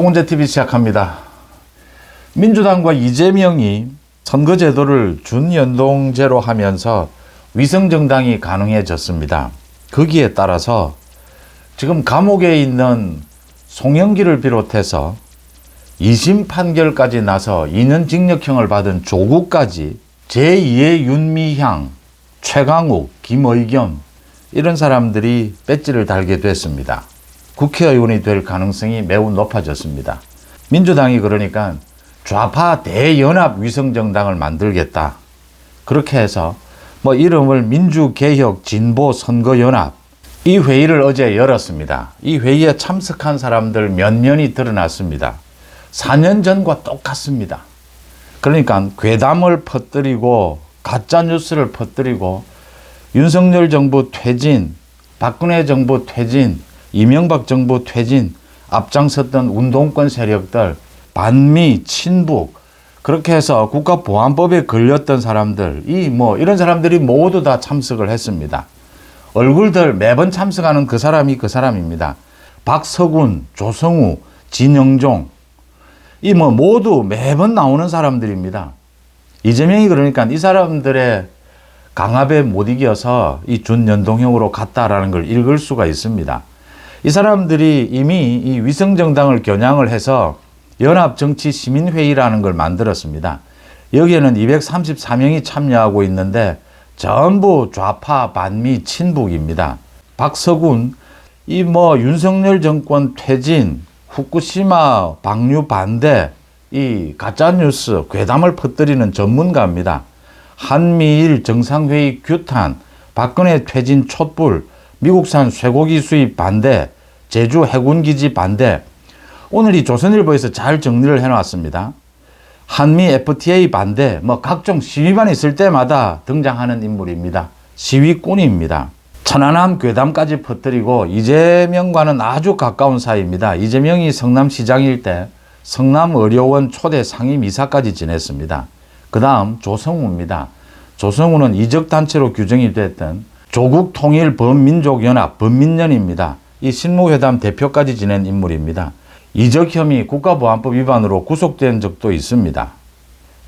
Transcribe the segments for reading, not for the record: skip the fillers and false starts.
송은재TV 시작합니다. 민주당과 이재명이 선거제도를 준연동제로 하면서 위성정당이 가능해졌습니다. 거기에 따라서 지금 감옥에 있는 송영길을 비롯해서 2심 판결까지 나서 2년 징역형을 받은 조국까지 제2의 윤미향, 최강욱, 김의겸 이런 사람들이 배지를 달게 됐습니다. 국회의원이 될 가능성이 매우 높아졌습니다. 민주당이 그러니까 좌파 대연합 위성정당을 만들겠다. 그렇게 해서 이름을 민주개혁 진보 선거연합, 이 회의를 어제 열었습니다. 이 회의에 참석한 사람들 몇 년이 드러났습니다. 4년 전과 똑같습니다. 그러니까 괴담을 퍼뜨리고 가짜뉴스를 퍼뜨리고 윤석열 정부 퇴진, 박근혜 정부 퇴진, 이명박 정부 퇴진, 앞장섰던 운동권 세력들, 반미, 친북, 그렇게 해서 국가보안법에 걸렸던 사람들, 이런 사람들이 모두 다 참석을 했습니다. 얼굴들 매번 참석하는 그 사람이 그 사람입니다. 박서군, 조성우, 진영종, 모두 매번 나오는 사람들입니다. 이재명이 그러니까 이 사람들의 강압에 못 이겨서 이 준연동형으로 갔다라는 걸 읽을 수가 있습니다. 이 사람들이 이미 이 위성정당을 겨냥을 해서 연합정치시민회의라는 걸 만들었습니다. 여기에는 234명이 참여하고 있는데 전부 좌파, 반미, 친북입니다. 박서군, 윤석열 정권 퇴진, 후쿠시마 방류 반대, 이 가짜뉴스, 괴담을 퍼뜨리는 전문가입니다. 한미일 정상회의 규탄, 박근혜 퇴진 촛불, 미국산 쇠고기 수입 반대, 제주 해군기지 반대. 오늘 이 조선일보에서 잘 정리를 해놨습니다. 한미 FTA 반대, 각종 시위만 있을 때마다 등장하는 인물입니다. 시위꾼입니다. 천안함 괴담까지 퍼뜨리고 이재명과는 아주 가까운 사이입니다. 이재명이 성남시장일 때 성남의료원 초대 상임이사까지 지냈습니다. 그 다음 조성우입니다. 조성우는 이적단체로 규정이 됐던 조국통일범민족연합 범민련입니다. 이 신무회담 대표까지 지낸 인물입니다. 이적 혐의 국가보안법 위반으로 구속된 적도 있습니다.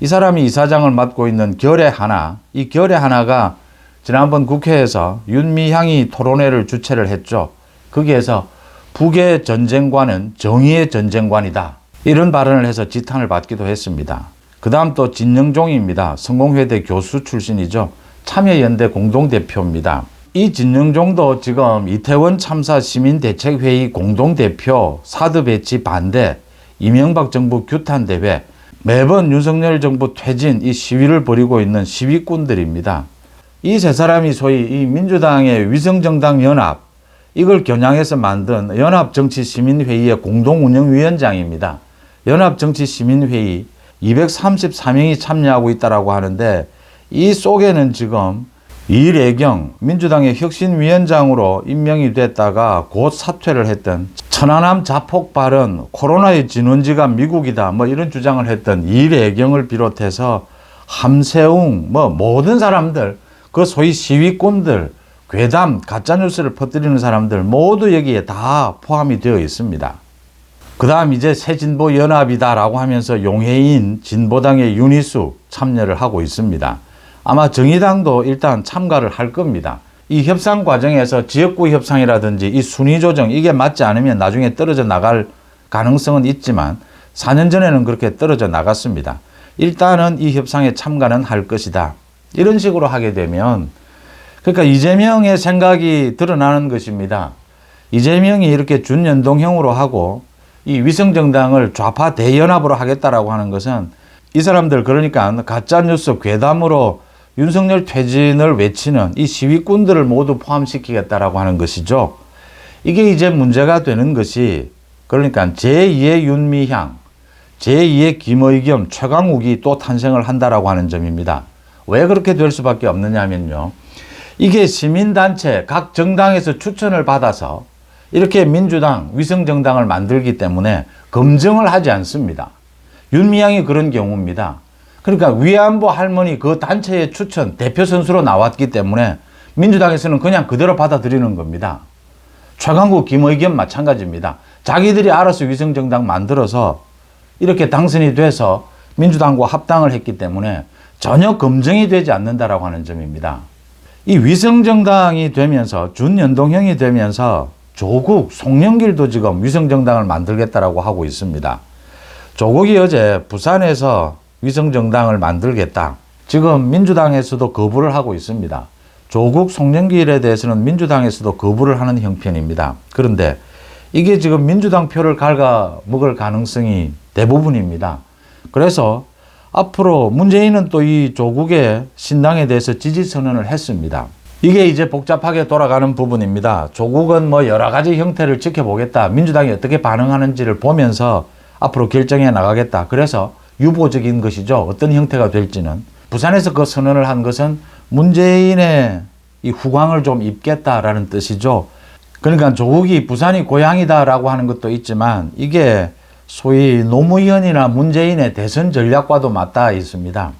이 사람이 이사장을 맡고 있는 결의하나, 이 결의하나가 지난번 국회에서 윤미향이 토론회를 주최를 했죠. 거기에서 북의 전쟁관은 정의의 전쟁관이다. 이런 발언을 해서 지탄을 받기도 했습니다. 그 다음 또 진영종입니다. 성공회대 교수 출신이죠. 참여연대 공동대표입니다. 이 진영종도 지금 이태원 참사 시민대책회의 공동대표, 사드 배치 반대, 이명박 정부 규탄대회, 매번 윤석열 정부 퇴진 이 시위를 벌이고 있는 시위꾼들입니다. 이 세 사람이 소위 이 민주당의 위성정당 연합, 이걸 겨냥해서 만든 연합정치시민회의의 공동운영위원장입니다. 연합정치시민회의 234명이 참여하고 있다고 하는데 이 속에는 지금 이래경 민주당의 혁신위원장으로 임명이 됐다가 곧 사퇴를 했던 천안함 자폭 발언, 코로나의 진원지가 미국이다 이런 주장을 했던 이래경을 비롯해서 함세웅 모든 사람들, 그 소위 시위꾼들, 괴담, 가짜뉴스를 퍼뜨리는 사람들 모두 여기에 다 포함이 되어 있습니다. 그 다음 이제 새진보연합이다라고 하면서 용해인 진보당의 윤희수 참여를 하고 있습니다. 아마 정의당도 일단 참가를 할 겁니다. 이 협상 과정에서 지역구 협상이라든지 이 순위 조정 이게 맞지 않으면 나중에 떨어져 나갈 가능성은 있지만 4년 전에는 그렇게 떨어져 나갔습니다. 일단은 이 협상에 참가는 할 것이다. 이런 식으로 하게 되면 그러니까 이재명의 생각이 드러나는 것입니다. 이재명이 이렇게 준연동형으로 하고 이 위성정당을 좌파 대연합으로 하겠다라고 하는 것은 이 사람들 그러니까 가짜뉴스 괴담으로 윤석열 퇴진을 외치는 이 시위꾼들을 모두 포함시키겠다라고 하는 것이죠. 이게 이제 문제가 되는 것이 그러니까 제2의 윤미향, 제2의 김의겸, 최강욱이 또 탄생을 한다라고 하는 점입니다. 왜 그렇게 될 수밖에 없느냐면요. 이게 시민단체 각 정당에서 추천을 받아서 이렇게 민주당 위성정당을 만들기 때문에 검증을 하지 않습니다. 윤미향이 그런 경우입니다. 그러니까 위안부 할머니 그 단체의 추천 대표 선수로 나왔기 때문에 민주당에서는 그냥 그대로 받아들이는 겁니다. 최강욱, 김의겸 마찬가지입니다. 자기들이 알아서 위성정당 만들어서 이렇게 당선이 돼서 민주당과 합당을 했기 때문에 전혀 검증이 되지 않는다라고 하는 점입니다. 이 위성정당이 되면서 준연동형이 되면서 조국, 송영길도 지금 위성정당을 만들겠다라고 하고 있습니다. 조국이 어제 부산에서 위성정당을 만들겠다. 지금 민주당에서도 거부를 하고 있습니다. 조국, 송영길에 대해서는 민주당에서도 거부를 하는 형편입니다. 그런데 이게 지금 민주당 표를 갉아먹을 가능성이 대부분입니다. 그래서 앞으로 문재인은 또 이 조국의 신당에 대해서 지지 선언을 했습니다. 이게 이제 복잡하게 돌아가는 부분입니다. 조국은 뭐 여러 가지 형태를 지켜보겠다. 민주당이 어떻게 반응하는지를 보면서 앞으로 결정해 나가겠다. 그래서 유보적인 것이죠. 어떤 형태가 될지는. 부산에서 그 선언을 한 것은 문재인의 이 후광을 좀 입겠다라는 뜻이죠. 그러니까 조국이 부산이 고향이다라고 하는 것도 있지만 이게 소위 노무현이나 문재인의 대선 전략과도 맞닿아 있습니다.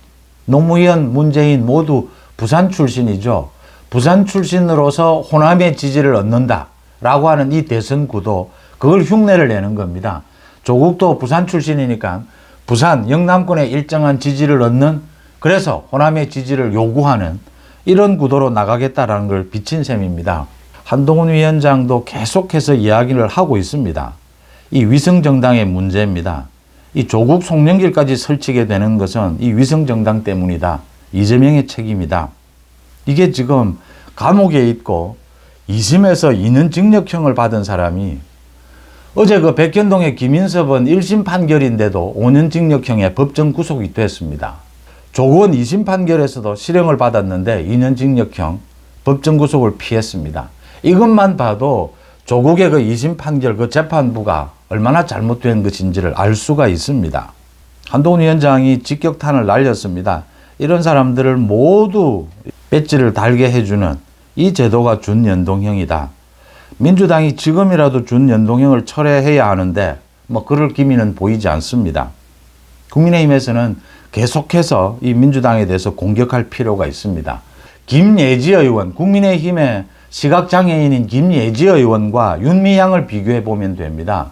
노무현, 문재인 모두 부산 출신이죠. 부산 출신으로서 호남의 지지를 얻는다라고 하는 이 대선 구도, 그걸 흉내를 내는 겁니다. 조국도 부산 출신이니까 부산, 영남권의 일정한 지지를 얻는, 그래서 호남의 지지를 요구하는 이런 구도로 나가겠다라는 걸 비친 셈입니다. 한동훈 위원장도 계속해서 이야기를 하고 있습니다. 이 위성정당의 문제입니다. 이 조국, 송영길까지 설치게 되는 것은 이 위성정당 때문이다. 이재명의 책임이다. 이게 지금 감옥에 있고 2심에서 2년 징역형을 받은 사람이 어제 그 백현동의 김인섭은 1심 판결인데도 5년 징역형에 법정 구속이 됐습니다. 조국은 2심 판결에서도 실형을 받았는데 2년 징역형, 법정 구속을 피했습니다. 이것만 봐도 조국의 그 2심 판결, 그 재판부가 얼마나 잘못된 것인지를 알 수가 있습니다. 한동훈 위원장이 직격탄을 날렸습니다. 이런 사람들을 모두 배지를 달게 해주는 이 제도가 준연동형이다. 민주당이 지금이라도 준연동형을 철회해야 하는데 뭐 그럴 기미는 보이지 않습니다. 국민의힘에서는 계속해서 이 민주당에 대해서 공격할 필요가 있습니다. 김예지 의원, 국민의힘의 시각장애인인 김예지 의원과 윤미향을 비교해 보면 됩니다.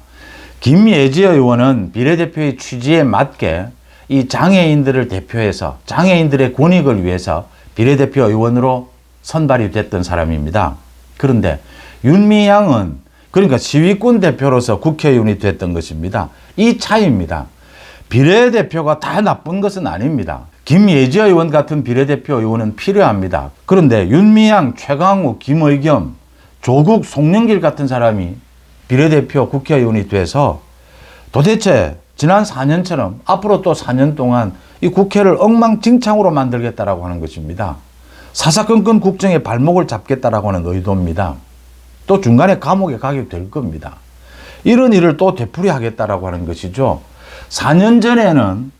김예지 의원은 비례대표의 취지에 맞게 이 장애인들을 대표해서 장애인들의 권익을 위해서 비례대표 의원으로 선발이 됐던 사람입니다. 그런데 윤미향은 그러니까 시위권 대표로서 국회의원이 됐던 것입니다. 이 차이입니다. 비례대표가 다 나쁜 것은 아닙니다. 김예지 의원 같은 비례대표 의원은 필요합니다. 그런데 윤미향, 최강욱, 김의겸, 조국, 송영길 같은 사람이 비례대표 국회의원이 돼서 도대체 지난 4년처럼 앞으로 또 4년 동안 이 국회를 엉망진창으로 만들겠다라고 하는 것입니다. 사사건건 국정에 발목을 잡겠다라고 하는 의도입니다. 또 중간에 감옥에 가게 될 겁니다. 이런 일을 또 되풀이하겠다라고 하는 것이죠. 4년 전에는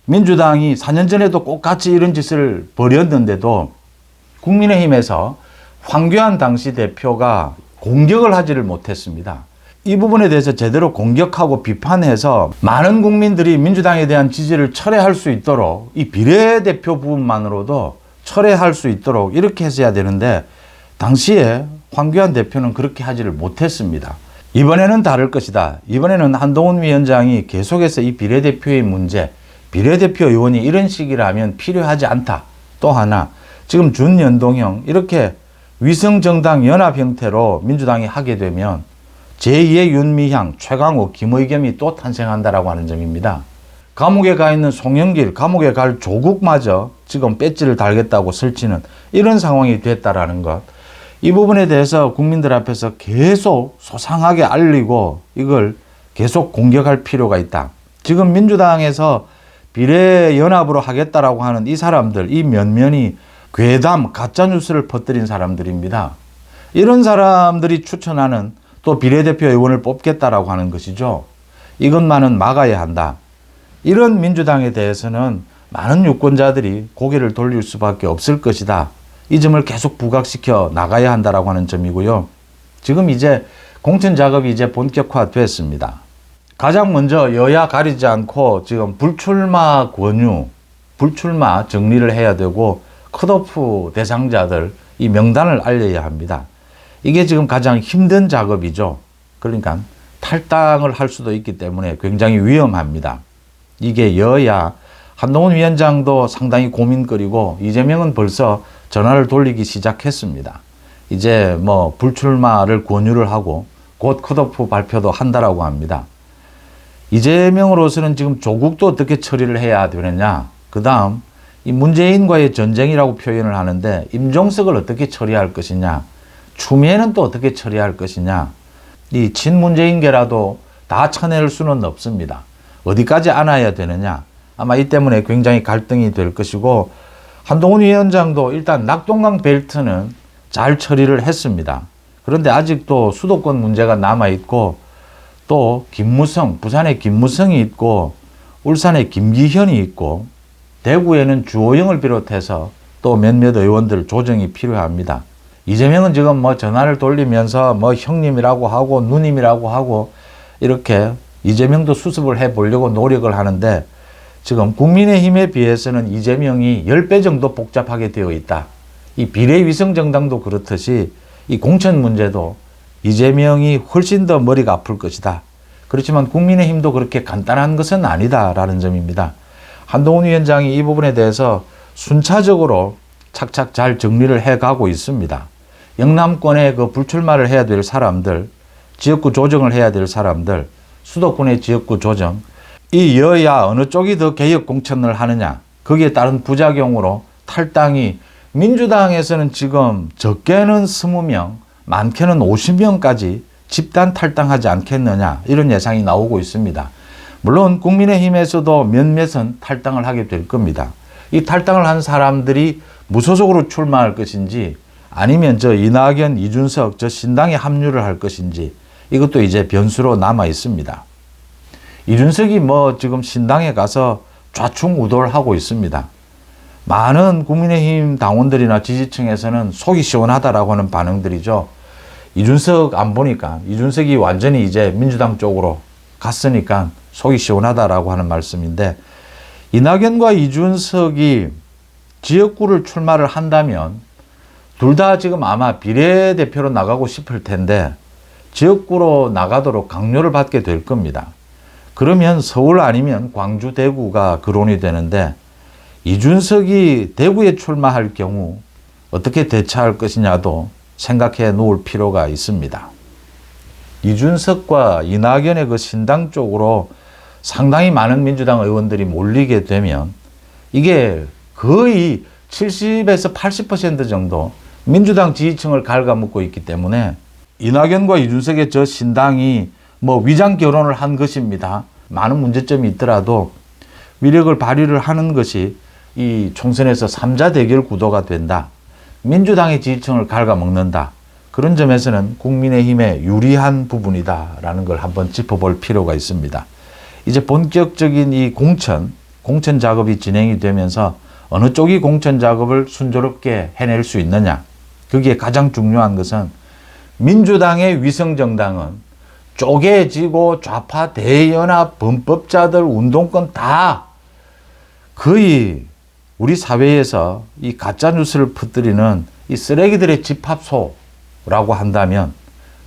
민주당이 4년 전에도 똑같이 이런 짓을 벌였는데도 국민의힘에서 황교안 당시 대표가 공격을 하지를 못했습니다. 이 부분에 대해서 제대로 공격하고 비판해서 많은 국민들이 민주당에 대한 지지를 철회할 수 있도록 이 비례대표 부분만으로도 철회할 수 있도록 이렇게 했어야 되는데 당시에 황교안 대표는 그렇게 하지를 못했습니다. 이번에는 다를 것이다. 이번에는 한동훈 위원장이 계속해서 이 비례대표의 문제, 비례대표 의원이 이런 식이라면 필요하지 않다. 또 하나, 지금 준연동형 이렇게 위성정당 연합 형태로 민주당이 하게 되면 제2의 윤미향, 최강욱, 김의겸이 또 탄생한다라고 하는 점입니다. 감옥에 가 있는 송영길, 감옥에 갈 조국마저 지금 배지를 달겠다고 설치는 이런 상황이 됐다라는 것. 이 부분에 대해서 국민들 앞에서 계속 소상하게 알리고 이걸 계속 공격할 필요가 있다. 지금 민주당에서 비례연합으로 하겠다라고 하는 이 사람들, 이 면면이 괴담, 가짜뉴스를 퍼뜨린 사람들입니다. 이런 사람들이 추천하는 또 비례대표 의원을 뽑겠다라고 하는 것이죠. 이것만은 막아야 한다. 이런 민주당에 대해서는 많은 유권자들이 고개를 돌릴 수밖에 없을 것이다. 이 점을 계속 부각시켜 나가야 한다라고 하는 점이고요. 지금 이제 공천 작업이 이제 본격화됐습니다. 가장 먼저 여야 가리지 않고 지금 불출마 권유, 불출마 정리를 해야 되고 컷오프 대상자들 이 명단을 알려야 합니다. 이게 지금 가장 힘든 작업이죠. 그러니까 탈당을 할 수도 있기 때문에 굉장히 위험합니다. 이게 여야 한동훈 위원장도 상당히 고민거리고 이재명은 벌써 전화를 돌리기 시작했습니다. 이제 뭐 불출마를 권유를 하고 곧 컷오프 발표도 한다라고 합니다. 이재명으로서는 지금 조국도 어떻게 처리를 해야 되느냐. 그 다음 이 문재인과의 전쟁이라고 표현을 하는데 임종석을 어떻게 처리할 것이냐. 추미애는 또 어떻게 처리할 것이냐. 이 친문재인계라도 다 쳐낼 수는 없습니다. 어디까지 안아야 되느냐. 아마 이 때문에 굉장히 갈등이 될 것이고 한동훈 위원장도 일단 낙동강 벨트는 잘 처리를 했습니다. 그런데 아직도 수도권 문제가 남아있고 또 김무성, 부산에 김무성이 있고 울산에 김기현이 있고 대구에는 주호영을 비롯해서 또 몇몇 의원들 조정이 필요합니다. 이재명은 지금 뭐 전화를 돌리면서 뭐 형님이라고 하고 누님이라고 하고 이렇게 이재명도 수습을 해 보려고 노력을 하는데 지금 국민의힘에 비해서는 이재명이 10배 정도 복잡하게 되어 있다. 이 비례위성정당도 그렇듯이 이 공천 문제도 이재명이 훨씬 더 머리가 아플 것이다. 그렇지만 국민의힘도 그렇게 간단한 것은 아니다라는 점입니다. 한동훈 위원장이 이 부분에 대해서 순차적으로 착착 잘 정리를 해가고 있습니다. 영남권에 그 불출마를 해야 될 사람들, 지역구 조정을 해야 될 사람들, 수도권의 지역구 조정, 이 여야 어느 쪽이 더 개혁 공천을 하느냐, 거기에 따른 부작용으로 탈당이 민주당에서는 지금 적게는 20명, 많게는 50명까지 집단 탈당하지 않겠느냐 이런 예상이 나오고 있습니다. 물론 국민의힘에서도 몇몇은 탈당을 하게 될 겁니다. 이 탈당을 한 사람들이 무소속으로 출마할 것인지 아니면 저 이낙연, 이준석 저 신당에 합류를 할 것인지 이것도 이제 변수로 남아 있습니다. 이준석이 뭐 지금 신당에 가서 좌충우돌하고 있습니다. 많은 국민의힘 당원들이나 지지층에서는 속이 시원하다라고 하는 반응들이죠. 이준석 안 보니까 이준석이 완전히 이제 민주당 쪽으로 갔으니까 속이 시원하다라고 하는 말씀인데 이낙연과 이준석이 지역구를 출마를 한다면 둘 다 지금 아마 비례대표로 나가고 싶을 텐데 지역구로 나가도록 강요를 받게 될 겁니다. 그러면 서울 아니면 광주, 대구가 거론이 되는데 이준석이 대구에 출마할 경우 어떻게 대처할 것이냐도 생각해 놓을 필요가 있습니다. 이준석과 이낙연의 그 신당 쪽으로 상당히 많은 민주당 의원들이 몰리게 되면 이게 거의 70에서 80% 정도 민주당 지지층을 갉아먹고 있기 때문에 이낙연과 이준석의 저 신당이 뭐 위장 결혼을 한 것입니다. 많은 문제점이 있더라도 위력을 발휘를 하는 것이 이 총선에서 3자 대결 구도가 된다. 민주당의 지지층을 갉아먹는다. 그런 점에서는 국민의힘에 유리한 부분이다라는 걸 한번 짚어볼 필요가 있습니다. 이제 본격적인 이 공천 작업이 진행이 되면서 어느 쪽이 공천 작업을 순조롭게 해낼 수 있느냐. 거기에 가장 중요한 것은 민주당의 위성정당은 쪼개지고 좌파 대연합 범법자들 운동권 다 거의 우리 사회에서 이 가짜뉴스를 퍼뜨리는 이 쓰레기들의 집합소라고 한다면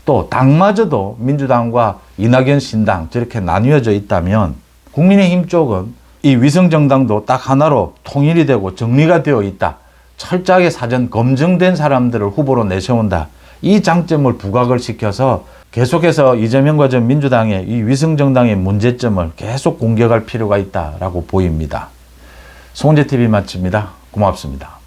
또 당마저도 민주당과 이낙연 신당 저렇게 나뉘어져 있다면 국민의힘 쪽은 이 위성정당도 딱 하나로 통일이 되고 정리가 되어 있다. 철저하게 사전 검증된 사람들을 후보로 내세운다. 이 장점을 부각을 시켜서 계속해서 이재명과 전 민주당의 이 위성정당의 문제점을 계속 공격할 필요가 있다라고 보입니다. 송은재TV 마칩니다. 고맙습니다.